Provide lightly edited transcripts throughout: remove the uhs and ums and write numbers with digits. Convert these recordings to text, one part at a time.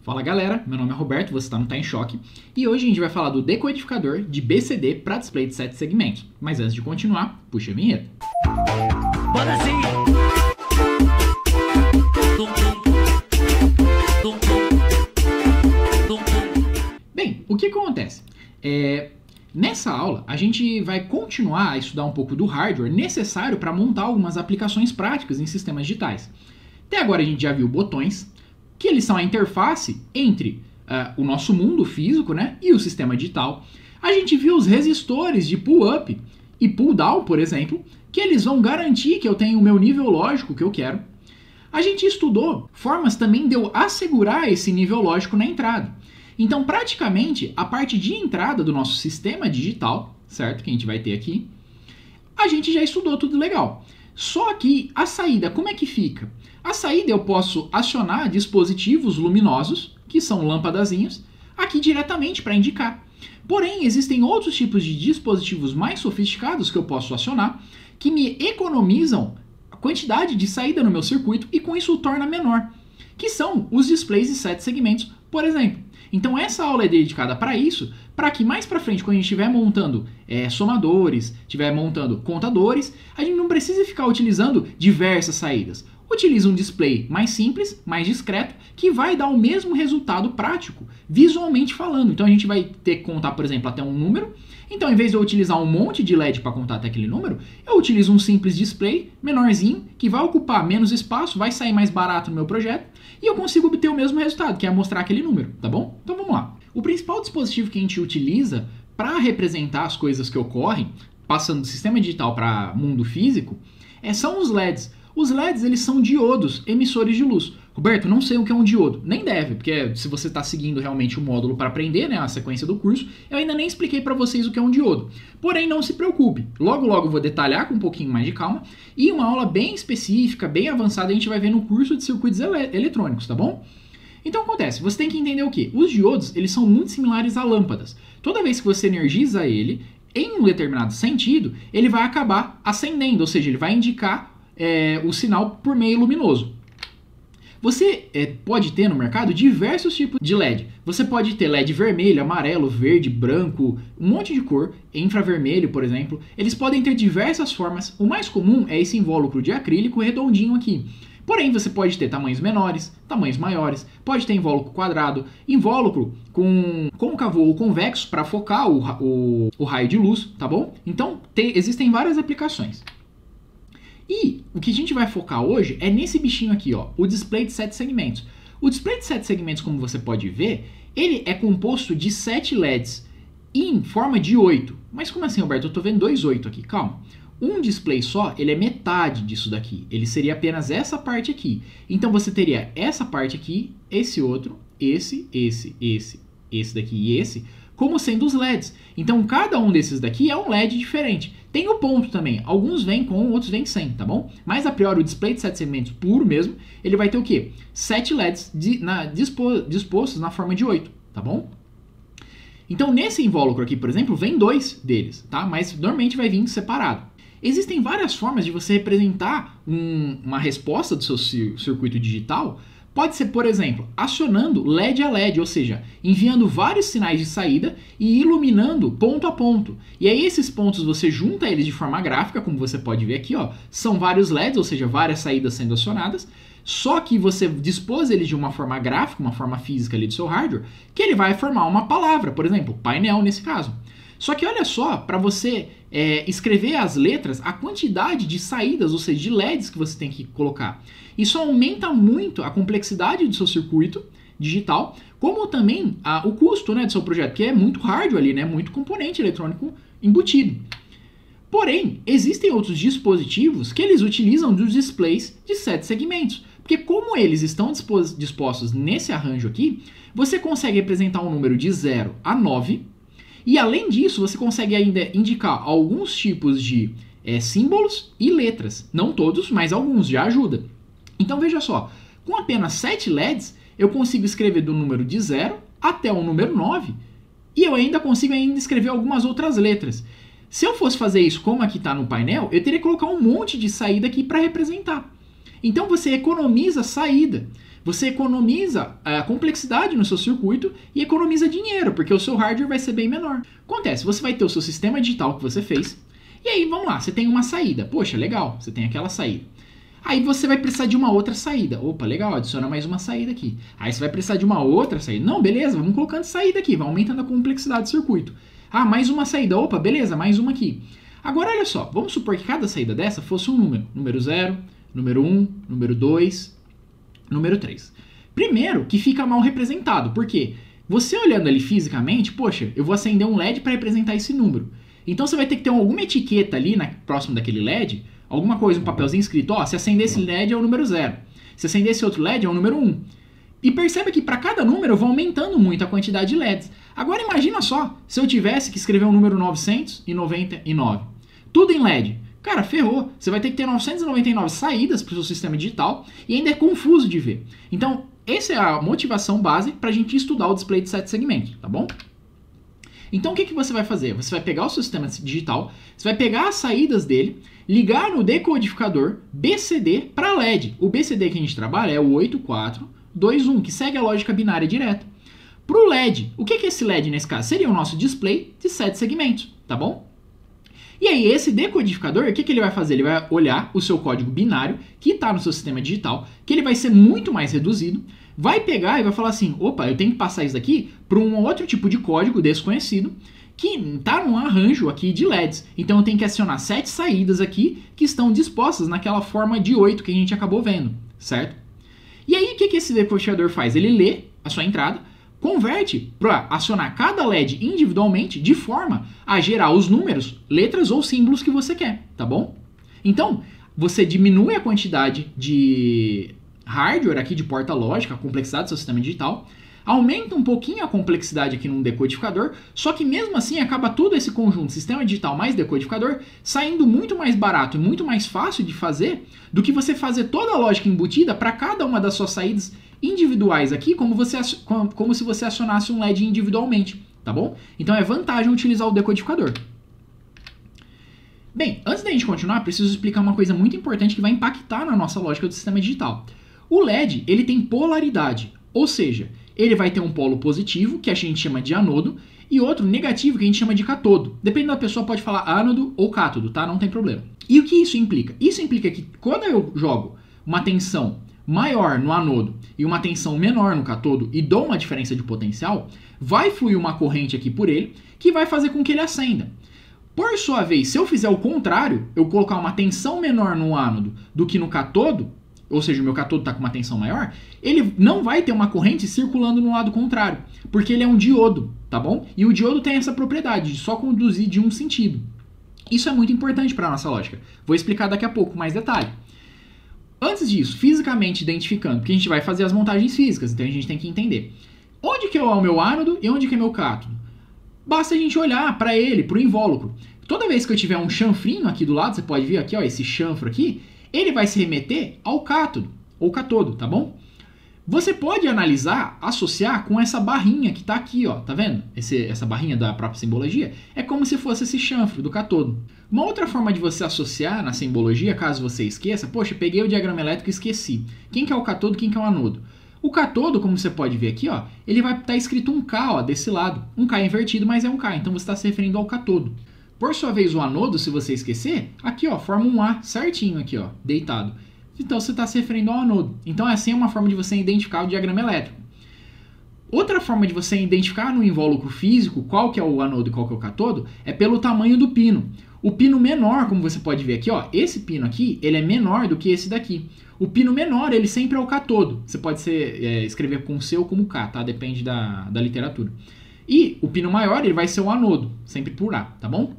Fala galera, meu nome é Roberto, você está no Tá em Choque e hoje a gente vai falar do decodificador de BCD para display de 7 segmentos. Mas antes de continuar, puxa a vinheta. Bora sim! Bem, o que acontece? Nessa aula, a gente vai continuar a estudar um pouco do hardware necessário para montar algumas aplicações práticas em sistemas digitais. Até agora a gente já viu botões, que eles são a interface entre o nosso mundo físico, né, e o sistema digital. A gente viu os resistores de pull-up e pull-down, por exemplo, que eles vão garantir que eu tenho o meu nível lógico que eu quero. A gente estudou formas também de eu assegurar esse nível lógico na entrada. Então, praticamente, a parte de entrada do nosso sistema digital, certo, que a gente vai ter aqui, a gente já estudou tudo legal. Só que a saída, como é que fica? A saída eu posso acionar dispositivos luminosos, que são lâmpadazinhas, aqui diretamente para indicar. Porém, existem outros tipos de dispositivos mais sofisticados que eu posso acionar, que me economizam a quantidade de saída no meu circuito e com isso o torna menor, que são os displays de 7 segmentos, por exemplo. Então essa aula é dedicada para isso, para que mais para frente, quando a gente estiver montando somadores, estiver montando contadores, a gente não precise ficar utilizando diversas saídas. Utiliza um display mais simples, mais discreto, que vai dar o mesmo resultado prático, visualmente falando. Então a gente vai ter que contar, por exemplo, até um número. Então, em vez de eu utilizar um monte de LED para contar até aquele número, eu utilizo um simples display, menorzinho, que vai ocupar menos espaço, vai sair mais barato no meu projeto, e eu consigo obter o mesmo resultado, que é mostrar aquele número, tá bom? Então vamos lá. O principal dispositivo que a gente utiliza para representar as coisas que ocorrem, passando do sistema digital para mundo físico, são os LEDs. Os LEDs, eles são diodos, emissores de luz. Roberto, não sei o que é um diodo. Nem deve, porque se você está seguindo realmente o módulo para aprender, né, a sequência do curso, eu ainda nem expliquei para vocês o que é um diodo. Porém, não se preocupe. Logo, logo eu vou detalhar com um pouquinho mais de calma. E uma aula bem específica, bem avançada, a gente vai ver no curso de circuitos eletrônicos, tá bom? Então acontece, você tem que entender o quê? Os diodos, eles são muito similares a lâmpadas. Toda vez que você energiza ele, em um determinado sentido, ele vai acabar acendendo, ou seja, ele vai indicar o sinal por meio luminoso. Você pode ter no mercado diversos tipos de LED. Você pode ter LED vermelho, amarelo, verde, branco, um monte de cor, infravermelho, por exemplo. Eles podem ter diversas formas. O mais comum é esse invólucro de acrílico redondinho aqui. Porém, você pode ter tamanhos menores, tamanhos maiores, pode ter invólucro quadrado, invólucro com côncavo ou convexo para focar o raio de luz, tá bom? Então, existem várias aplicações. E o que a gente vai focar hoje é nesse bichinho aqui, ó, o display de 7 segmentos. O display de 7 segmentos, como você pode ver, ele é composto de 7 LEDs em forma de 8. Mas como assim, Roberto? Eu tô vendo 2 8 aqui, calma. Um display só, ele é metade disso daqui. Ele seria apenas essa parte aqui. Então você teria essa parte aqui, esse outro, esse daqui e esse, como sendo os LEDs. Então cada um desses daqui é um LED diferente. Tem o ponto também, alguns vêm com, outros vêm sem, tá bom? Mas a priori o display de 7 segmentos puro mesmo, ele vai ter o quê? 7 LEDs dispostos na forma de 8, tá bom? Então nesse invólucro aqui, por exemplo, vem 2 deles, tá? Mas normalmente vai vir separado. Existem várias formas de você representar uma resposta do seu circuito digital. Pode ser, por exemplo, acionando LED a LED, ou seja, enviando vários sinais de saída e iluminando ponto a ponto. E aí esses pontos você junta eles de forma gráfica, como você pode ver aqui, ó, são vários LEDs, ou seja, várias saídas sendo acionadas, só que você dispôs eles de uma forma gráfica, uma forma física ali do seu hardware, que ele vai formar uma palavra, por exemplo, painel nesse caso. Só que olha só, para você escrever as letras, a quantidade de saídas, ou seja, de LEDs que você tem que colocar. Isso aumenta muito a complexidade do seu circuito digital, como também o custo, né, do seu projeto, que é muito hardware ali, né, muito componente eletrônico embutido. Porém, existem outros dispositivos que eles utilizam dos displays de 7 segmentos, porque como eles estão dispostos nesse arranjo aqui, você consegue representar um número de 0 a 9, e além disso, você consegue ainda indicar alguns tipos de símbolos e letras. Não todos, mas alguns, já ajuda. Então veja só, com apenas 7 LEDs, eu consigo escrever do número de 0 até o número 9, e eu ainda consigo escrever algumas outras letras. Se eu fosse fazer isso como aqui está no painel, eu teria que colocar um monte de saída aqui para representar. Então você economiza saída. você economiza a complexidade no seu circuito e economiza dinheiro, porque o seu hardware vai ser bem menor. Acontece, você vai ter o seu sistema digital que você fez, e aí, vamos lá, você tem uma saída. Poxa, legal, você tem aquela saída. Aí você vai precisar de uma outra saída. Opa, legal, adiciona mais uma saída aqui. Aí você vai precisar de uma outra saída. Não, beleza, vamos colocando saída aqui, vai aumentando a complexidade do circuito. Ah, mais uma saída. Opa, beleza, mais uma aqui. Agora, olha só, vamos supor que cada saída dessa fosse um número. Número 0, número 1, número 2, número 3. Primeiro, que fica mal representado. Por quê? Você olhando ali fisicamente, poxa, eu vou acender um LED para representar esse número. Então você vai ter que ter alguma etiqueta ali próximo daquele LED, alguma coisa, um papelzinho escrito, ó, se acender esse LED é o número 0. Se acender esse outro LED é o número 1. E perceba que para cada número eu vou aumentando muito a quantidade de LEDs. Agora imagina só, se eu tivesse que escrever o número 999. Tudo em LED. Cara, ferrou. Você vai ter que ter 999 saídas para o seu sistema digital e ainda é confuso de ver. Então, essa é a motivação base para a gente estudar o display de 7 segmentos, tá bom? Então, o que você vai fazer? Você vai pegar o seu sistema digital, você vai pegar as saídas dele, ligar no decodificador BCD para LED. O BCD que a gente trabalha é o 8421, que segue a lógica binária direta. Para o LED, o que é esse LED nesse caso? Seria o nosso display de 7 segmentos, tá bom? E aí, esse decodificador, o que ele vai fazer? Ele vai olhar o seu código binário, que está no seu sistema digital, que ele vai ser muito mais reduzido, vai pegar e vai falar assim, opa, eu tenho que passar isso daqui para um outro tipo de código desconhecido, que está num arranjo aqui de LEDs. Então eu tenho que acionar 7 saídas aqui, que estão dispostas naquela forma de 8 que a gente acabou vendo, certo? E aí, o que esse decodificador faz? Ele lê a sua entrada, converte para acionar cada LED individualmente de forma a gerar os números, letras ou símbolos que você quer, tá bom? Então, você diminui a quantidade de hardware aqui de porta lógica, a complexidade do seu sistema digital, aumenta um pouquinho a complexidade aqui num decodificador, só que mesmo assim acaba todo esse conjunto, sistema digital mais decodificador, saindo muito mais barato e muito mais fácil de fazer do que você fazer toda a lógica embutida para cada uma das suas saídas individuais aqui, como se você acionasse um LED individualmente, tá bom? Então é vantagem utilizar o decodificador. Bem, antes da gente continuar, preciso explicar uma coisa muito importante que vai impactar na nossa lógica do sistema digital. O LED, ele tem polaridade, ou seja, ele vai ter um polo positivo, que a gente chama de anodo, e outro negativo, que a gente chama de cátodo. Dependendo da pessoa, pode falar ânodo ou cátodo, tá? Não tem problema. E o que isso implica? Isso implica que quando eu jogo uma tensão maior no anodo e uma tensão menor no cátodo e dou uma diferença de potencial, vai fluir uma corrente aqui por ele, que vai fazer com que ele acenda. Por sua vez, se eu fizer o contrário, eu colocar uma tensão menor no ânodo do que no cátodo, ou seja, o meu cátodo está com uma tensão maior, ele não vai ter uma corrente circulando no lado contrário, porque ele é um diodo, tá bom? E o diodo tem essa propriedade de só conduzir de um sentido. Isso é muito importante para a nossa lógica. Vou explicar daqui a pouco com mais detalhe. Antes disso, fisicamente identificando, porque a gente vai fazer as montagens físicas, então a gente tem que entender onde que é o meu ánodo e onde que é meu cátodo. Basta a gente olhar para ele, para o invólucro. Toda vez que eu tiver um chanfrinho aqui do lado, você pode ver aqui, ó, esse chanfro aqui, ele vai se remeter ao cátodo, ou cátodo, tá bom? Você pode analisar, associar com essa barrinha que está aqui, ó, tá vendo? Essa barrinha da própria simbologia é como se fosse esse chanfro do cátodo. Uma outra forma de você associar na simbologia, caso você esqueça, poxa, peguei o diagrama elétrico e esqueci. Quem que é o cátodo, quem que é o anodo? O cátodo, como você pode ver aqui, ó, ele vai estar escrito um K, ó, desse lado. Um K invertido, mas é um K, então você está se referindo ao cátodo. Por sua vez, o anodo, se você esquecer, aqui ó, forma um A certinho aqui, ó, deitado. Então você está se referindo ao anodo. Então assim é uma forma de você identificar o diagrama elétrico. Outra forma de você identificar no invólucro físico qual que é o anodo e qual que é o cátodo é pelo tamanho do pino. O pino menor, como você pode ver aqui, ó, esse pino aqui, ele é menor do que esse daqui. O pino menor, ele sempre é o cátodo. Você pode escrever com C ou como K, tá? Depende da literatura. E o pino maior, ele vai ser o anodo, sempre por A, tá bom?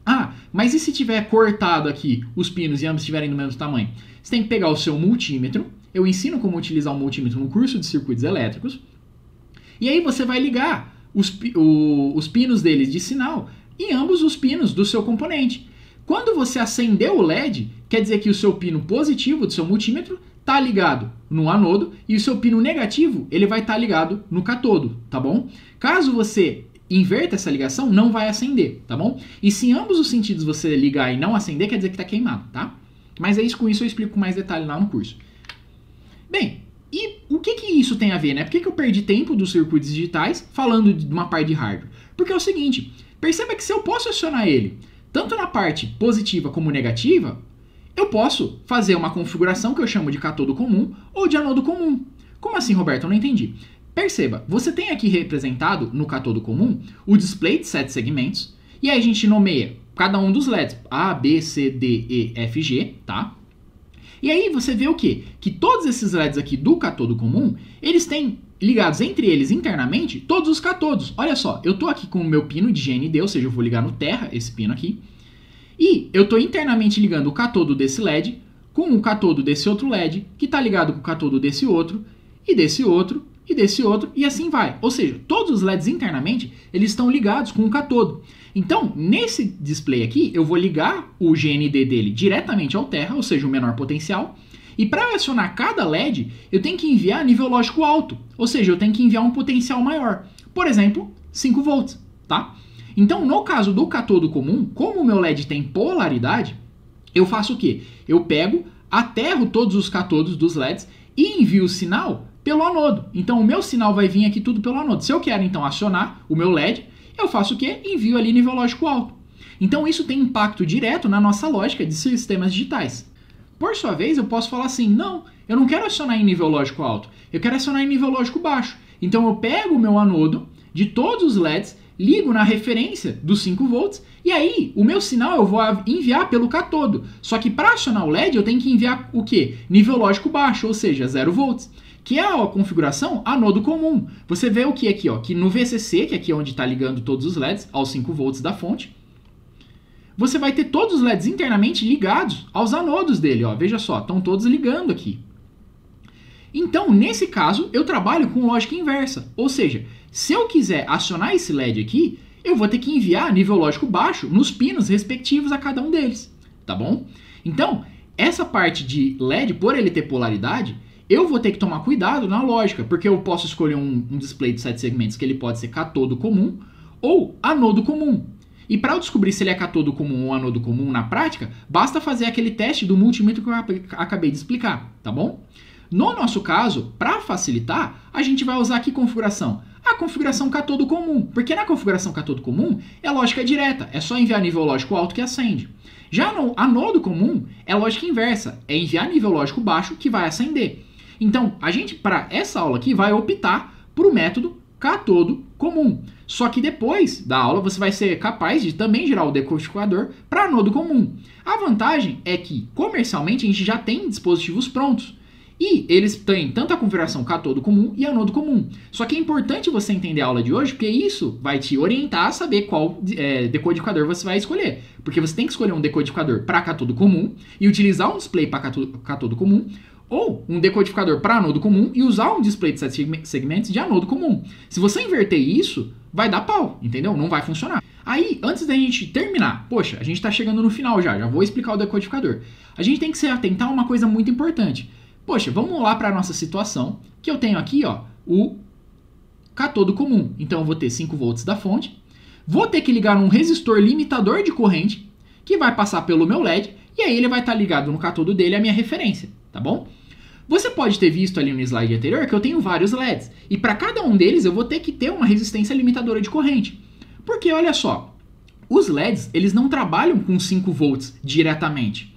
Ah, mas e se tiver cortado aqui os pinos e ambos estiverem do mesmo tamanho? Você tem que pegar o seu multímetro. Eu ensino como utilizar o multímetro no curso de circuitos elétricos. E aí você vai ligar os pinos deles de sinal em ambos os pinos do seu componente. Quando você acender o LED, quer dizer que o seu pino positivo do seu multímetro está ligado no anodo e o seu pino negativo ele vai estar ligado no cátodo, tá bom? Caso você inverta essa ligação, não vai acender, tá bom? E se em ambos os sentidos você ligar e não acender, quer dizer que está queimado, tá? Mas é isso, com isso eu explico com mais detalhe lá no curso. Bem, E o que isso tem a ver, né? Por que eu perdi tempo dos circuitos digitais falando de uma parte de hardware? Porque é o seguinte, perceba que se eu posso acionar ele tanto na parte positiva como negativa, eu posso fazer uma configuração que eu chamo de catodo comum ou de anodo comum. Como assim, Roberto? Eu não entendi. Perceba, você tem aqui representado no catodo comum o display de 7 segmentos, e aí a gente nomeia cada um dos LEDs A, B, C, D, E, F, G, tá? E aí você vê o quê? Que todos esses LEDs aqui do catodo comum, eles têm ligados entre eles internamente todos os catodos. Olha só, eu tô aqui com o meu pino de GND, ou seja, eu vou ligar no terra esse pino aqui. E eu tô internamente ligando o catodo desse LED com o catodo desse outro LED, que tá ligado com o catodo desse outro, e desse outro, e desse outro, e assim vai. Ou seja, todos os LEDs internamente, eles estão ligados com o catodo. Então, nesse display aqui, eu vou ligar o GND dele diretamente ao terra, ou seja, o menor potencial. E para acionar cada LED, eu tenho que enviar nível lógico alto, ou seja, eu tenho que enviar um potencial maior. Por exemplo, 5 volts, tá? Então, no caso do catodo comum, como o meu LED tem polaridade, eu faço o quê? Eu pego, aterro todos os catodos dos LEDs e envio o sinal pelo anodo. Então, o meu sinal vai vir aqui tudo pelo anodo. Se eu quero, então, acionar o meu LED, eu faço o quê? Envio ali nível lógico alto. Então, isso tem impacto direto na nossa lógica de sistemas digitais. Por sua vez, eu posso falar assim, não, eu não quero acionar em nível lógico alto, eu quero acionar em nível lógico baixo. Então, eu pego o meu anodo de todos os LEDs, ligo na referência dos 5 volts, e aí o meu sinal eu vou enviar pelo catodo. Só que para acionar o LED, eu tenho que enviar o quê? Nível lógico baixo, ou seja, 0 volts. Que é a configuração anodo comum. Você vê o que aqui, ó, que no VCC, que aqui é onde está ligando todos os LEDs, aos 5 volts da fonte, você vai ter todos os LEDs internamente ligados aos anodos dele, ó. Veja só, estão todos ligando aqui. Então, nesse caso, eu trabalho com lógica inversa. Ou seja, se eu quiser acionar esse LED aqui, eu vou ter que enviar nível lógico baixo nos pinos respectivos a cada um deles, tá bom? Então, essa parte de LED, por ele ter polaridade, eu vou ter que tomar cuidado na lógica, porque eu posso escolher um display de 7 segmentos que ele pode ser catodo comum ou anodo comum. E para eu descobrir se ele é catodo comum ou anodo comum na prática, basta fazer aquele teste do multímetro que eu acabei de explicar, tá bom? No nosso caso, para facilitar, a gente vai usar aqui configuração. A configuração catodo comum, porque na configuração catodo comum é lógica direta, é só enviar nível lógico alto que acende. Já no anodo comum é lógica inversa, é enviar nível lógico baixo que vai acender. Então, a gente, para essa aula aqui, vai optar por o método catodo comum. Só que depois da aula, você vai ser capaz de também gerar o decodificador para anodo comum. A vantagem é que, comercialmente, a gente já tem dispositivos prontos. E eles têm tanto a configuração catodo comum e anodo comum. Só que é importante você entender a aula de hoje, porque isso vai te orientar a saber qual decodificador você vai escolher. Porque você tem que escolher um decodificador para catodo comum e utilizar um display para catodo comum, ou um decodificador para anodo comum e usar um display de 7 segmentos de anodo comum. Se você inverter isso, vai dar pau, entendeu? Não vai funcionar. Aí, antes da gente terminar, poxa, a gente está chegando no final já vou explicar o decodificador. A gente tem que se atentar a uma coisa muito importante. Poxa, vamos lá para a nossa situação, que eu tenho aqui, ó, o catodo comum. Então, eu vou ter 5 volts da fonte, vou ter que ligar um resistor limitador de corrente, que vai passar pelo meu LED, e aí ele vai estar ligado no catodo dele, a minha referência, tá bom? Você pode ter visto ali no slide anterior que eu tenho vários LEDs, e para cada um deles eu vou ter que ter uma resistência limitadora de corrente. Porque, olha só, os LEDs, eles não trabalham com 5 volts diretamente.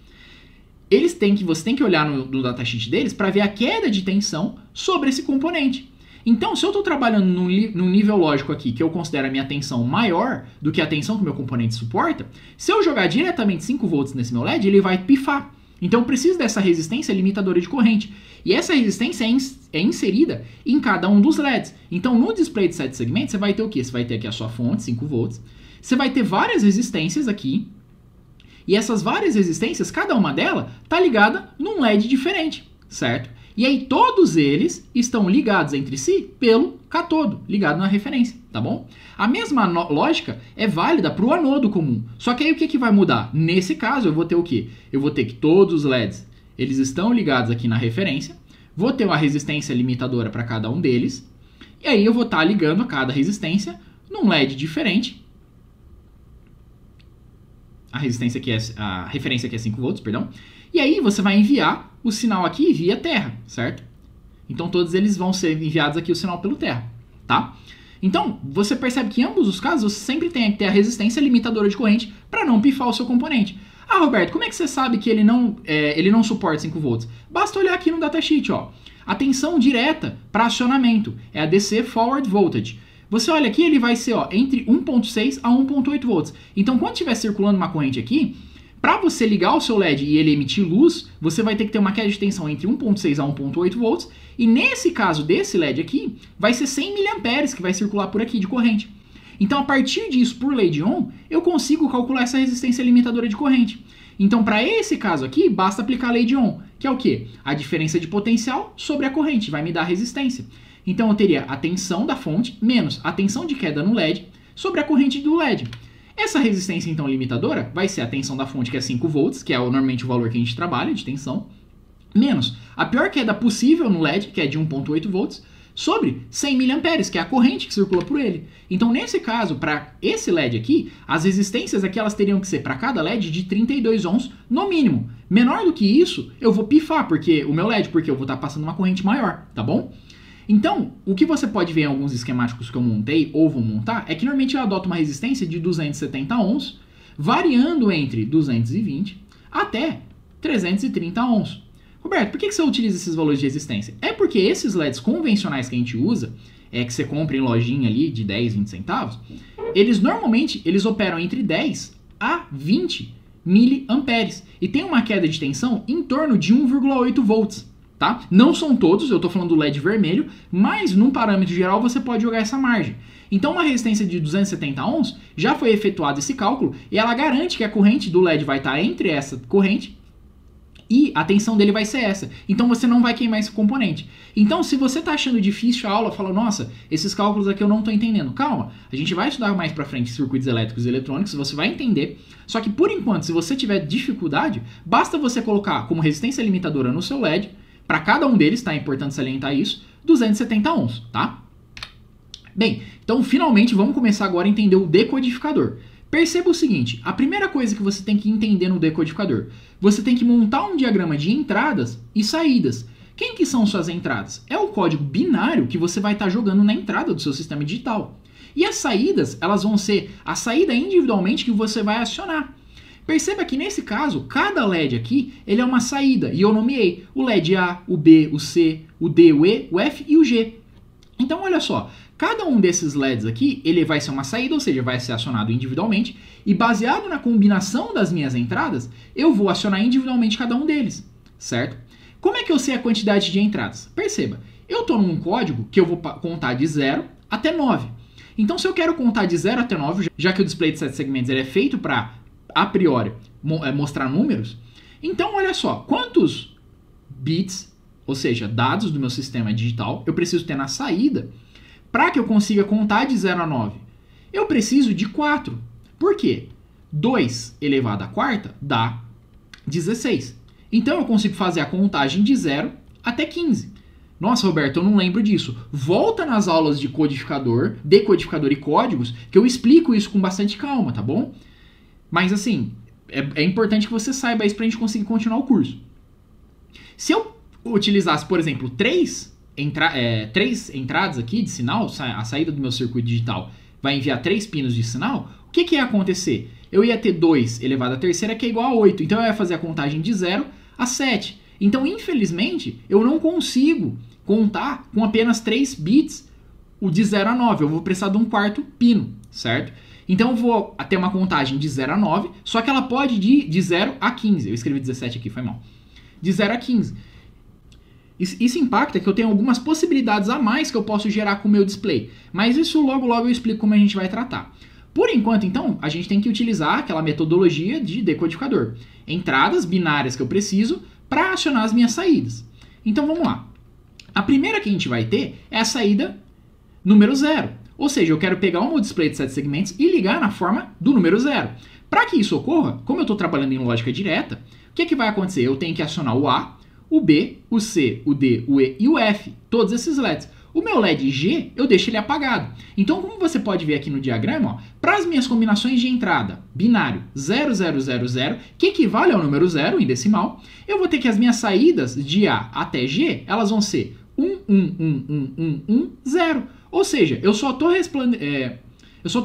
Você tem que olhar no datasheet deles para ver a queda de tensão sobre esse componente. Então, se eu estou trabalhando num nível lógico aqui que eu considero a minha tensão maior do que a tensão que o meu componente suporta, se eu jogar diretamente 5 volts nesse meu LED, ele vai pifar. Então, eu preciso dessa resistência limitadora de corrente. E essa resistência é inserida em cada um dos LEDs. Então, no display de 7 segmentos, você vai ter o quê? Você vai ter aqui a sua fonte, 5 volts. Você vai ter várias resistências aqui. E essas várias resistências, cada uma delas está ligada num LED diferente, certo? E aí todos eles estão ligados entre si pelo catodo, ligado na referência, tá bom? A mesma lógica é válida para o anodo comum. Só que aí o que vai mudar? Nesse caso eu vou ter o quê? Eu vou ter que todos os LEDs, eles estão ligados aqui na referência, vou ter uma resistência limitadora para cada um deles, e aí eu vou estar ligando a cada resistência num LED diferente. A referência aqui é 5 volts, perdão. E aí você vai enviar o sinal aqui via terra, certo? Então todos eles vão ser enviados aqui o sinal pelo terra, tá? Então, você percebe que em ambos os casos você sempre tem que ter a resistência limitadora de corrente para não pifar o seu componente. Ah, Roberto, como é que você sabe que ele não suporta 5 volts? Basta olhar aqui no datasheet, ó. A tensão direta para acionamento é a DC Forward Voltage. Você olha aqui, ele vai ser entre 1.6 a 1.8 volts. Então, quando estiver circulando uma corrente aqui, para você ligar o seu LED e ele emitir luz, você vai ter que ter uma queda de tensão entre 1.6 a 1.8 volts. E nesse caso desse LED aqui, vai ser 100 mA que vai circular por aqui de corrente. Então, a partir disso, por lei de Ohm, eu consigo calcular essa resistência limitadora de corrente. Então, para esse caso aqui, basta aplicar a lei de Ohm, que é o quê? A diferença de potencial sobre a corrente, vai me dar a resistência. Então, eu teria a tensão da fonte menos a tensão de queda no LED sobre a corrente do LED. Essa resistência, então, limitadora vai ser a tensão da fonte, que é 5 volts, que é normalmente o valor que a gente trabalha de tensão, menos a pior queda possível no LED, que é de 1.8 volts, sobre 100 mA, que é a corrente que circula por ele. Então, nesse caso, para esse LED aqui, as resistências aqui elas teriam que ser para cada LED de 32 ohms no mínimo. Menor do que isso, eu vou pifar o meu LED, porque eu vou estar passando uma corrente maior, tá bom? Então, o que você pode ver em alguns esquemáticos que eu montei ou vou montar é que normalmente eu adoto uma resistência de 270 ohms, variando entre 220 até 330 ohms. Roberto, por que você utiliza esses valores de resistência? É porque esses LEDs convencionais que a gente usa, que você compra em lojinha ali de 10, 20 centavos, eles normalmente operam entre 10 a 20 miliamperes e tem uma queda de tensão em torno de 1,8 volts. Tá? Não são todos, eu estou falando do LED vermelho, mas num parâmetro geral você pode jogar essa margem. Então uma resistência de 270 ohms já foi efetuado esse cálculo e ela garante que a corrente do LED vai estar entre essa corrente e a tensão dele vai ser essa. Então você não vai queimar esse componente. Então se você está achando difícil a aula, fala, nossa, esses cálculos aqui eu não estou entendendo. Calma, a gente vai estudar mais para frente circuitos elétricos e eletrônicos, você vai entender. Só que por enquanto, se você tiver dificuldade, basta você colocar como resistência limitadora no seu LED, para cada um deles, tá? É importante salientar isso, 270 ohms, tá? Bem, então finalmente vamos começar agora a entender o decodificador. Perceba o seguinte, a primeira coisa que você tem que entender no decodificador, você tem que montar um diagrama de entradas e saídas. Quem que são suas entradas? É o código binário que você vai estar jogando na entrada do seu sistema digital. E as saídas, elas vão ser a saída individualmente que você vai acionar. Perceba que nesse caso, cada LED aqui, ele é uma saída, e eu nomeei o LED A, o B, o C, o D, o E, o F e o G. Então olha só, cada um desses LEDs aqui, ele vai ser uma saída, ou seja, vai ser acionado individualmente, e baseado na combinação das minhas entradas, eu vou acionar individualmente cada um deles, certo? Como é que eu sei a quantidade de entradas? Perceba, eu estou num código que eu vou contar de 0 até 9. Então se eu quero contar de 0 até 9, já que o display de 7 segmentos ele é feito para a priori mostrar números, então olha só, quantos bits, ou seja, dados do meu sistema digital, eu preciso ter na saída para que eu consiga contar de 0 a 9? Eu preciso de 4. Por quê? 2 elevado à quarta dá 16. Então eu consigo fazer a contagem de 0 até 15. Nossa, Roberto, eu não lembro disso. Volta nas aulas de decodificador e códigos que eu explico isso com bastante calma, tá bom? Mas assim, é importante que você saiba isso para a gente conseguir continuar o curso. Se eu utilizasse, por exemplo, três entradas aqui de sinal, a saída do meu circuito digital vai enviar 3 pinos de sinal, o que ia acontecer? Eu ia ter 2 elevado à terceira, que é igual a 8. Então eu ia fazer a contagem de 0 a 7. Então, infelizmente, eu não consigo contar com apenas 3 bits o de 0 a 9. Eu vou precisar de um quarto pino, certo? Então eu vou ter uma contagem de 0 a 9, só que ela pode ir de 0 a 15. Eu escrevi 17 aqui, foi mal. De 0 a 15. Isso impacta que eu tenho algumas possibilidades a mais que eu posso gerar com o meu display. Mas isso logo eu explico como a gente vai tratar. Por enquanto, então, a gente tem que utilizar aquela metodologia de decodificador. Entradas binárias que eu preciso para acionar as minhas saídas. Então vamos lá. A primeira que a gente vai ter é a saída número 0. Ou seja, eu quero pegar o meu display de 7 segmentos e ligar na forma do número 0. Para que isso ocorra, como eu estou trabalhando em lógica direta, o que vai acontecer? Eu tenho que acionar o A, o B, o C, o D, o E e o F, todos esses LEDs. O meu LED G, eu deixo ele apagado. Então, como você pode ver aqui no diagrama, para as minhas combinações de entrada, binário 0000, que equivale ao número 0 em decimal, eu vou ter que as minhas saídas de A até G, elas vão ser 0. Ou seja, eu só tô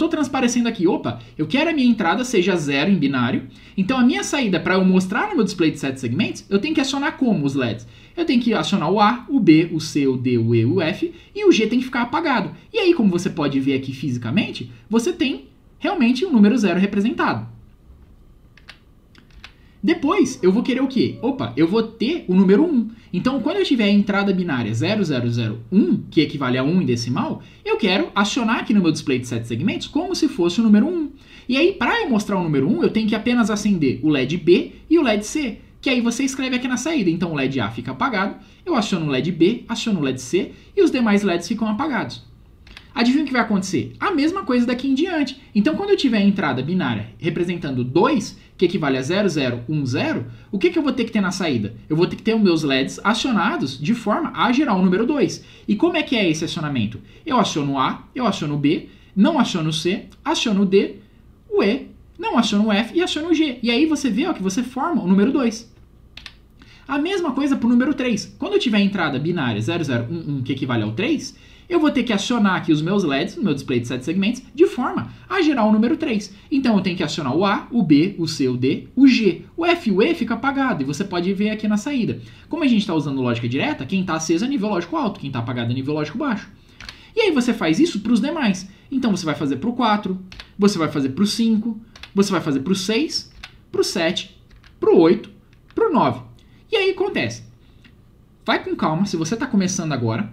transparecendo aqui, opa, eu quero a minha entrada seja 0 em binário, então a minha saída para eu mostrar no meu display de 7 segmentos, eu tenho que acionar como os LEDs? Eu tenho que acionar o A, o B, o C, o D, o E, o F, e o G tem que ficar apagado. E aí, como você pode ver aqui fisicamente, você tem realmente o número 0 representado. Depois, eu vou querer o quê? Opa, eu vou ter o número 1. Então, quando eu tiver a entrada binária 0001, que equivale a 1 em decimal, eu quero acionar aqui no meu display de 7 segmentos como se fosse o número 1. E aí, para eu mostrar o número 1, eu tenho que apenas acender o LED B e o LED C, que aí você escreve aqui na saída. Então, o LED A fica apagado, eu aciono o LED B, aciono o LED C e os demais LEDs ficam apagados. Adivinha o que vai acontecer? A mesma coisa daqui em diante. Então, quando eu tiver a entrada binária representando 2, que equivale a 0010, o que eu vou ter que ter na saída? Eu vou ter que ter os meus LEDs acionados de forma a gerar o número 2. E como é que é esse acionamento? Eu aciono o A, eu aciono o B, não aciono o C, aciono o D, o E, não aciono o F e aciono o G. E aí você vê ó, que você forma o número 2. A mesma coisa para o número 3. Quando eu tiver a entrada binária 0011, que equivale ao 3, eu vou ter que acionar aqui os meus LEDs, no meu display de 7 segmentos, de forma a gerar o número 3. Então eu tenho que acionar o A, o B, o C, o D, o G. O F e o E fica apagado, e você pode ver aqui na saída. Como a gente está usando lógica direta, quem está aceso é nível lógico alto, quem está apagado é nível lógico baixo. E aí você faz isso para os demais. Então você vai fazer para o 4, você vai fazer para o 5, você vai fazer para o 6, para o 7, para o 8, para o 9. E aí acontece. Vai com calma, se você está começando agora,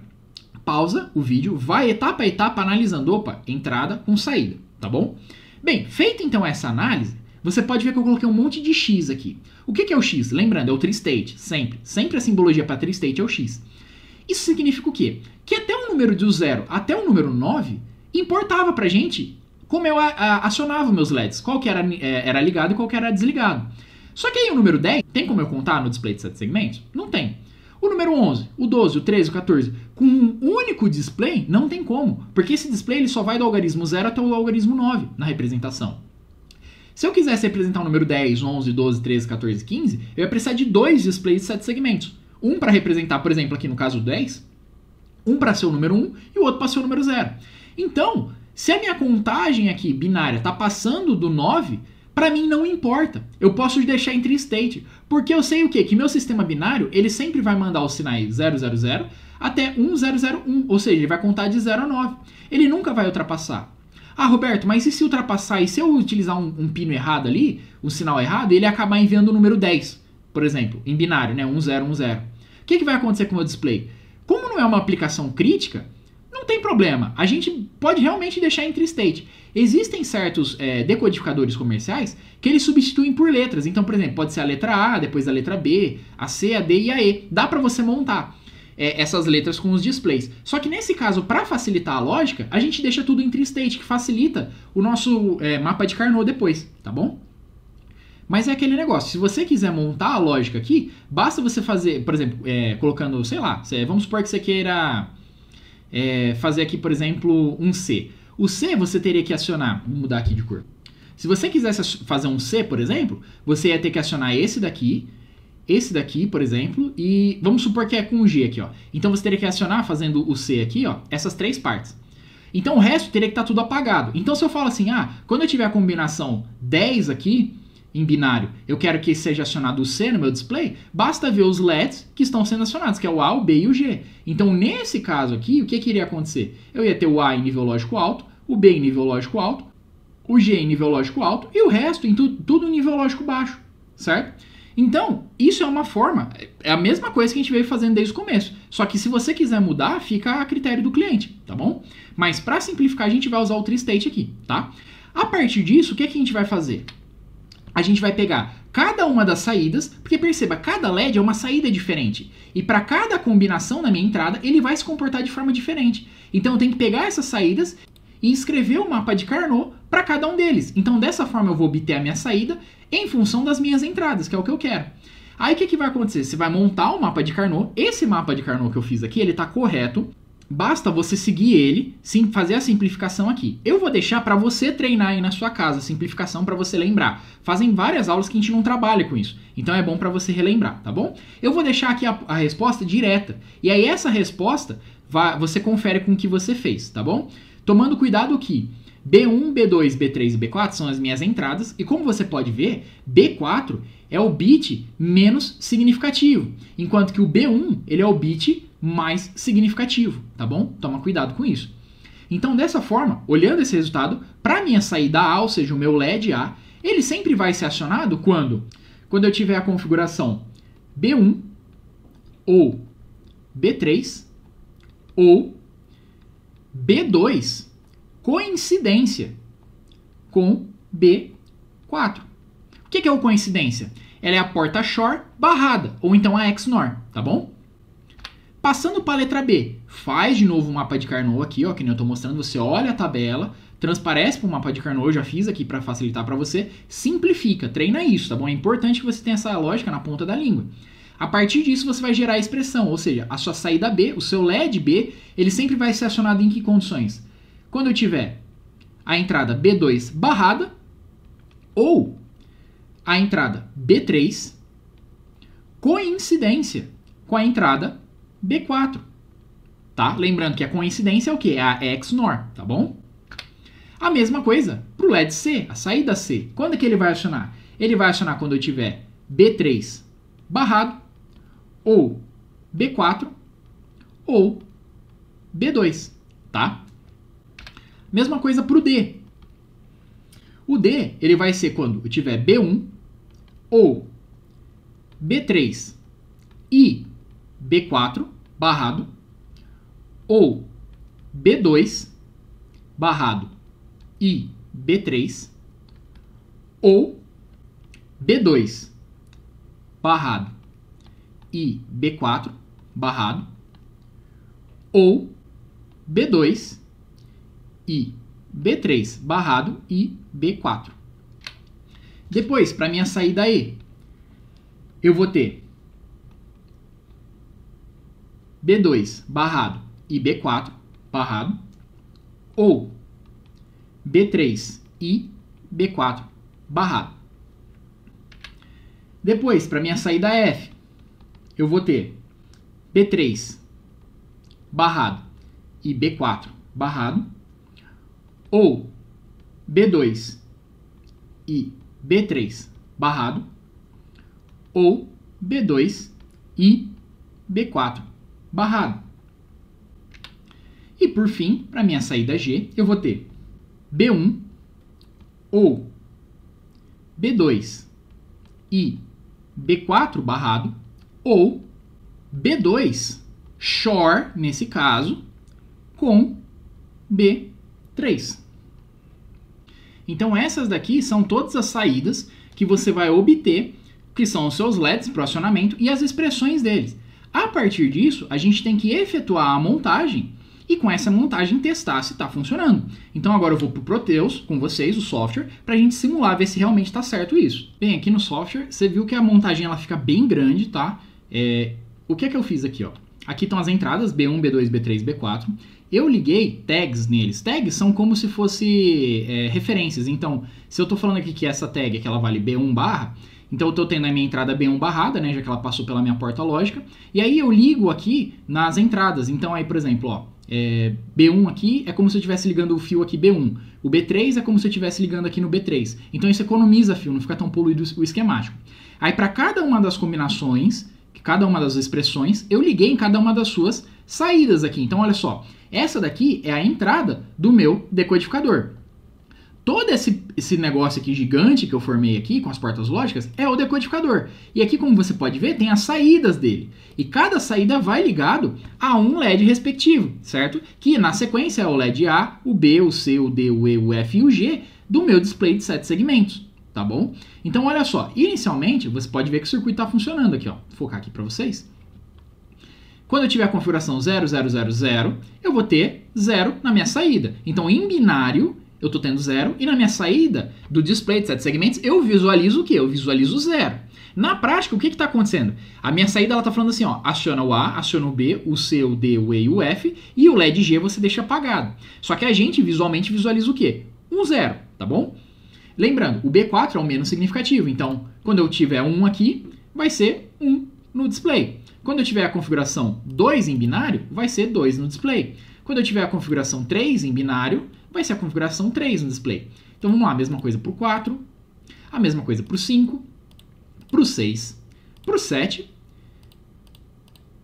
pausa o vídeo, vai etapa a etapa analisando, opa, entrada com saída, tá bom? Bem, feita então essa análise, você pode ver que eu coloquei um monte de X aqui. O que é o X? Lembrando, é o tri-state, sempre. Sempre a simbologia para tri-state é o X. Isso significa o quê? Que até o número do 0 até o número 9 importava pra gente como eu acionava meus LEDs, qual que era ligado e qual que era desligado. Só que aí o número 10, tem como eu contar no display de 7 segmentos? Não tem. O número 11, o 12, o 13, o 14, com um único display, não tem como. Porque esse display ele só vai do algarismo 0 até o algarismo 9 na representação. Se eu quisesse representar o número 10, 11, 12, 13, 14, 15, eu ia precisar de 2 displays de 7 segmentos. Um para representar, por exemplo, aqui no caso 10, um para ser o número 1 e o outro para ser o número 0. Então, se a minha contagem aqui binária está passando do 9, para mim não importa. Eu posso deixar em tri-state, porque eu sei o quê? Que meu sistema binário, ele sempre vai mandar os sinais 000 até 1001, ou seja, ele vai contar de 0 a 9. Ele nunca vai ultrapassar. Ah, Roberto, mas e se ultrapassar? E se eu utilizar um pino errado ali, um sinal errado, ele acabar enviando o número 10, por exemplo, em binário, né? 1010. O que vai acontecer com o meu display? Como não é uma aplicação crítica, não tem problema. A gente pode realmente deixar em tri-state. Existem certos decodificadores comerciais que eles substituem por letras. Então, por exemplo, pode ser a letra A, depois a letra B, a C, a D e a E. Dá para você montar essas letras com os displays. Só que nesse caso, para facilitar a lógica, a gente deixa tudo em tri-state, que facilita o nosso mapa de Carnot depois, tá bom? Mas é aquele negócio, se você quiser montar a lógica aqui, basta você fazer, por exemplo, colocando, sei lá, vamos supor que você queira fazer aqui, por exemplo, um C. O C você teria que acionar, vou mudar aqui de cor. Se você quisesse fazer um C, por exemplo, você ia ter que acionar esse daqui, por exemplo, e vamos supor que é com o G aqui, ó. Então você teria que acionar, fazendo o C aqui, ó, essas 3 partes. Então o resto teria que estar tudo apagado. Então se eu falo assim, quando eu tiver a combinação 10 aqui, em binário, eu quero que seja acionado o C no meu display, basta ver os LEDs que estão sendo acionados, que é o A, o B e o G. Então, nesse caso aqui, o que iria acontecer? Eu ia ter o A em nível lógico alto, o B em nível lógico alto, o G em nível lógico alto e o resto em tudo em nível lógico baixo, certo? Então, isso é uma forma, é a mesma coisa que a gente veio fazendo desde o começo. Só que se você quiser mudar, fica a critério do cliente, tá bom? Mas para simplificar, a gente vai usar o tri-state aqui, tá? A partir disso, o que a gente vai fazer? A gente vai pegar cada uma das saídas, porque perceba, cada LED é uma saída diferente. E para cada combinação na minha entrada, ele vai se comportar de forma diferente. Então eu tenho que pegar essas saídas e escrever o mapa de Carnot para cada um deles. Então dessa forma eu vou obter a minha saída em função das minhas entradas, que é o que eu quero. Aí o que vai acontecer? Você vai montar o mapa de Carnot. Esse mapa de Carnot que eu fiz aqui, ele está correto. basta você seguir ele, sim, fazer a simplificação aqui. Eu vou deixar para você treinar aí na sua casa, a simplificação para você lembrar. Fazem várias aulas que a gente não trabalha com isso, então é bom para você relembrar, tá bom? Eu vou deixar aqui a resposta direta, e aí essa resposta você confere com o que você fez, tá bom? Tomando cuidado que B1, B2, B3 e B4 são as minhas entradas, e como você pode ver, B4 é o bit menos significativo, enquanto que o B1 ele é o bit mais significativo, tá bom? Toma cuidado com isso. Então, dessa forma, olhando esse resultado, para minha saída A, ou seja, o meu LED A, ele sempre vai ser acionado quando eu tiver a configuração B1 ou B3 ou B2 coincidência com B4. O que é o coincidência? Ela é a porta short barrada, ou então a XNOR, tá bom? Passando para a letra B, faz de novo o mapa de Carnot aqui, ó, que nem eu estou mostrando, você olha a tabela, transparece para o mapa de Carnot, eu já fiz aqui para facilitar para você, simplifica, treina isso, tá bom? É importante que você tenha essa lógica na ponta da língua. A partir disso você vai gerar a expressão, ou seja, a sua saída B, o seu LED B, ele sempre vai ser acionado em que condições? Quando eu tiver a entrada B2 barrada ou a entrada B3 coincidência com a entrada B4, tá? Lembrando que a coincidência é o que? É a XNOR, tá bom? A mesma coisa para o LED C, a saída C. Quando é que ele vai acionar? Ele vai acionar quando eu tiver B3 barrado, ou B4, ou B2, tá? Mesma coisa para o D. O D, ele vai ser quando eu tiver B1, ou B3 e B4 barrado, ou B2 barrado e B3, ou B2 barrado e B4 barrado, ou B2 e B3 barrado e B4. Depois, para minha saída E, eu vou ter B2 barrado e B4 barrado, ou B3 e B4 barrado. Depois, para minha saída F, eu vou ter B3 barrado e B4 barrado, ou B2 e B3 barrado, ou B2 e B4 barrado. E por fim, para minha saída G, eu vou ter B1 ou B2 e B4 barrado, ou B2 short, nesse caso, com B3. Então essas daqui são todas as saídas que você vai obter, que são os seus LEDs para o acionamento e as expressões deles. A partir disso, a gente tem que efetuar a montagem e com essa montagem testar se está funcionando. Então agora eu vou para o Proteus com vocês, o software, para a gente simular, ver se realmente está certo isso. Bem, aqui no software, você viu que a montagem ela fica bem grande, tá? O que é que eu fiz aqui, ó? Aqui estão as entradas B1, B2, B3, B4. Eu liguei tags neles. Tags são como se fosse referências. Então, se eu estou falando aqui que essa tag que ela vale B1 barra, então eu estou tendo a minha entrada B1 barrada, né, já que ela passou pela minha porta lógica. E aí eu ligo aqui nas entradas. Então aí, por exemplo, ó, B1 aqui é como se eu estivesse ligando o fio aqui B1. O B3 é como se eu estivesse ligando aqui no B3. Então isso economiza fio, não fica tão poluído o esquemático. Aí para cada uma das combinações, cada uma das expressões, eu liguei em cada uma das suas saídas aqui. Então olha só, essa daqui é a entrada do meu decodificador. Todo esse negócio aqui gigante que eu formei aqui com as portas lógicas é o decodificador. E aqui, como você pode ver, tem as saídas dele. E cada saída vai ligado a um LED respectivo, certo? Que na sequência é o LED A, o B, o C, o D, o E, o F e o G do meu display de 7 segmentos, tá bom? Então olha só, inicialmente você pode ver que o circuito está funcionando aqui, ó. Vou focar aqui para vocês. Quando eu tiver a configuração 0000, eu vou ter 0 na minha saída. Então em binário, eu tô tendo 0, e na minha saída do display de 7 segmentos, eu visualizo o quê? Eu visualizo 0. Na prática, o que está acontecendo? A minha saída, ela tá falando assim, ó, aciona o A, aciona o B, o C, o D, o E e o F, e o LED G você deixa apagado. Só que a gente visualmente visualiza o quê? Um 0, tá bom? Lembrando, o B4 é o menos significativo, então quando eu tiver 1 aqui, vai ser 1 no display. Quando eu tiver a configuração 2 em binário, vai ser 2 no display. Quando eu tiver a configuração 3 em binário, vai ser a configuração 3 no display. Então vamos lá, a mesma coisa para o 4, a mesma coisa para o 5, para o 6, para o 7,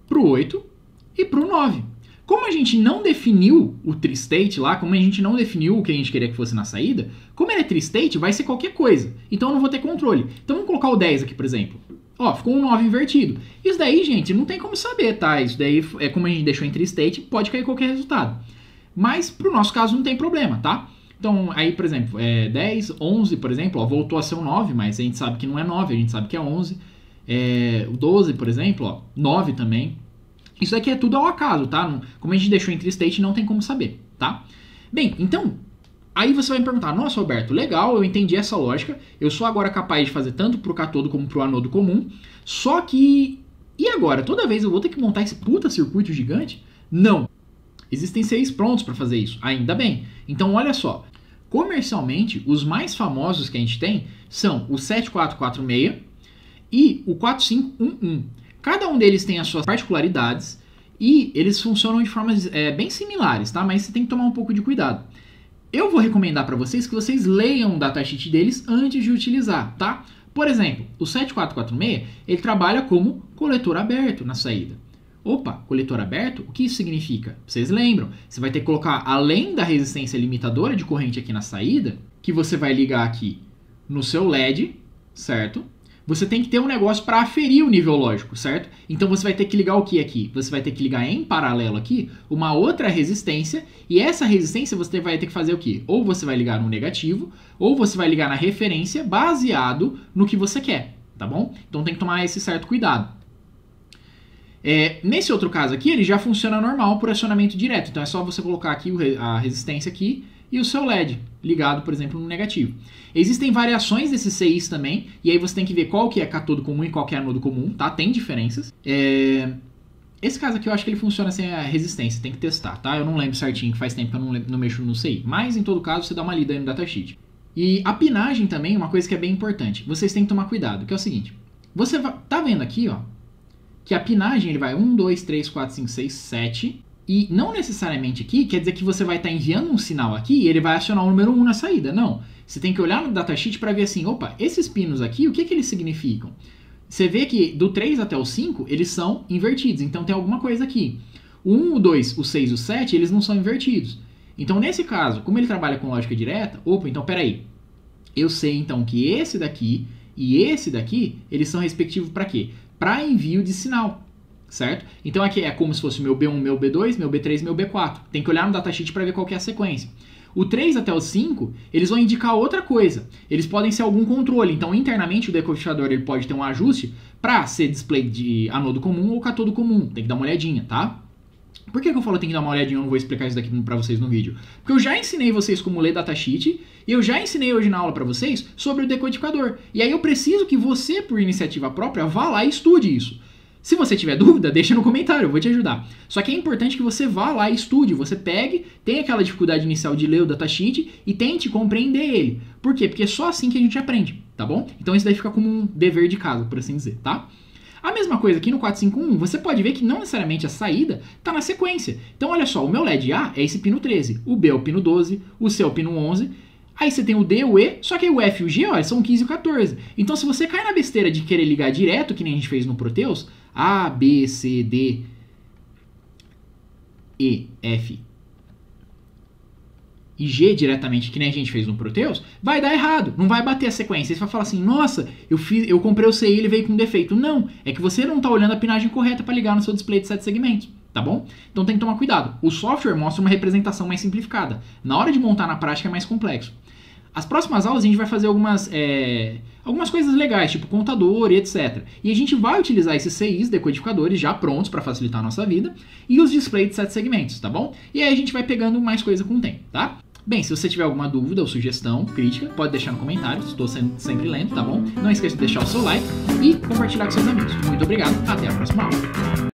para o 8 e para o 9. Como a gente não definiu o tri-state lá, como a gente não definiu o que a gente queria que fosse na saída, como ele é tri-state, vai ser qualquer coisa. Então eu não vou ter controle. Então vamos colocar o 10 aqui, por exemplo. Ó, ficou um 9 invertido. Isso daí, gente, não tem como saber, tá? Isso daí é como a gente deixou em tri-state, pode cair qualquer resultado. Mas pro nosso caso não tem problema, tá? Então aí, por exemplo, 10, 11, por exemplo, ó, voltou a ser um 9, mas a gente sabe que não é 9, a gente sabe que é 11. O 12, por exemplo, ó, 9 também. Isso daqui é tudo ao acaso, tá? Como a gente deixou em tri-state, não tem como saber, tá? Bem, então, aí você vai me perguntar, nossa, Roberto, legal, eu entendi essa lógica, eu sou agora capaz de fazer tanto pro cátodo como pro anodo comum, só que, e agora? Toda vez eu vou ter que montar esse puta circuito gigante? Não. Existem 6 prontos para fazer isso, ainda bem. Então, olha só, comercialmente, os mais famosos que a gente tem são o 7446 e o 4511. Cada um deles tem as suas particularidades e eles funcionam de formas bem similares, tá? Mas você tem que tomar um pouco de cuidado. Eu vou recomendar para vocês que vocês leiam o datasheet deles antes de utilizar, tá? Por exemplo, o 7446, ele trabalha como coletor aberto na saída. Opa, coletor aberto? O que isso significa? Vocês lembram? Você vai ter que colocar, além da resistência limitadora de corrente aqui na saída, que você vai ligar aqui no seu LED, certo? Você tem que ter um negócio para aferir o nível lógico, certo? Então você vai ter que ligar o que aqui? Você vai ter que ligar em paralelo aqui uma outra resistência, e essa resistência você vai ter que fazer o quê? Ou você vai ligar no negativo, ou você vai ligar na referência baseado no que você quer, tá bom? Então tem que tomar esse certo cuidado. Nesse outro caso aqui, ele já funciona normal por acionamento direto, então é só você colocar aqui a resistência aqui e o seu LED ligado, por exemplo, no negativo. Existem variações desses CIs também, e aí você tem que ver qual que é cátodo comum e qual que é anodo comum, tá? Tem diferenças. Esse caso aqui eu acho que ele funciona sem a resistência, tem que testar, tá? Eu não lembro certinho, que faz tempo que eu não mexo no CI, mas em todo caso você dá uma lida aí no datasheet. E a pinagem também é uma coisa que é bem importante, vocês têm que tomar cuidado, que é o seguinte, você tá vendo aqui, ó, que a pinagem ele vai 1, 2, 3, 4, 5, 6, 7... E não necessariamente aqui quer dizer que você vai estar enviando um sinal aqui e ele vai acionar o número 1 na saída. Não. Você tem que olhar no datasheet para ver assim, opa, esses pinos aqui, o que eles significam? Você vê que do 3 até o 5, eles são invertidos. Então tem alguma coisa aqui. O 1, o 2, o 6 e o 7, eles não são invertidos. Então nesse caso, como ele trabalha com lógica direta, opa, então peraí. Eu sei então que esse daqui e esse daqui, eles são respectivos para quê? Para envio de sinal. Certo? Então aqui é como se fosse o meu B1, meu B2, meu B3, meu B4. Tem que olhar no datasheet para ver qual que é a sequência. O 3 até o 5, eles vão indicar outra coisa. Eles podem ser algum controle. Então, internamente, o decodificador ele pode ter um ajuste para ser display de anodo comum ou cátodo comum. Tem que dar uma olhadinha, tá? Por que eu falo tem que dar uma olhadinha? Eu não vou explicar isso daqui para vocês no vídeo. Porque eu já ensinei vocês como ler datasheet e eu já ensinei hoje na aula para vocês sobre o decodificador. E aí eu preciso que você, por iniciativa própria, vá lá e estude isso. Se você tiver dúvida, deixa no comentário, eu vou te ajudar. Só que é importante que você vá lá e estude, você pegue, tenha aquela dificuldade inicial de ler o datasheet e tente compreender ele. Por quê? Porque é só assim que a gente aprende, tá bom? Então isso daí fica como um dever de casa, por assim dizer, tá? A mesma coisa aqui no 451, você pode ver que não necessariamente a saída está na sequência. Então olha só, o meu LED A é esse pino 13, o B é o pino 12, o C é o pino 11... Aí você tem o D, o E, só que aí o F e o G, ó, são 15 e 14. Então se você cai na besteira de querer ligar direto, que nem a gente fez no Proteus, A, B, C, D, E, F e G diretamente, que nem a gente fez no Proteus, vai dar errado, não vai bater a sequência. Você vai falar assim, nossa, eu comprei o CI e ele veio com defeito. Não, é que você não está olhando a pinagem correta para ligar no seu display de 7 segmentos. Tá bom? Então tem que tomar cuidado. O software mostra uma representação mais simplificada. Na hora de montar na prática é mais complexo. As próximas aulas a gente vai fazer algumas coisas legais, tipo contador e etc. E a gente vai utilizar esses CIs, decodificadores, já prontos para facilitar a nossa vida, e os displays de 7 segmentos, tá bom? E aí a gente vai pegando mais coisa com o tempo, tá? Bem, se você tiver alguma dúvida ou sugestão, crítica, pode deixar no comentário, estou sempre lendo, tá bom? Não esqueça de deixar o seu like e compartilhar com seus amigos. Muito obrigado, até a próxima aula.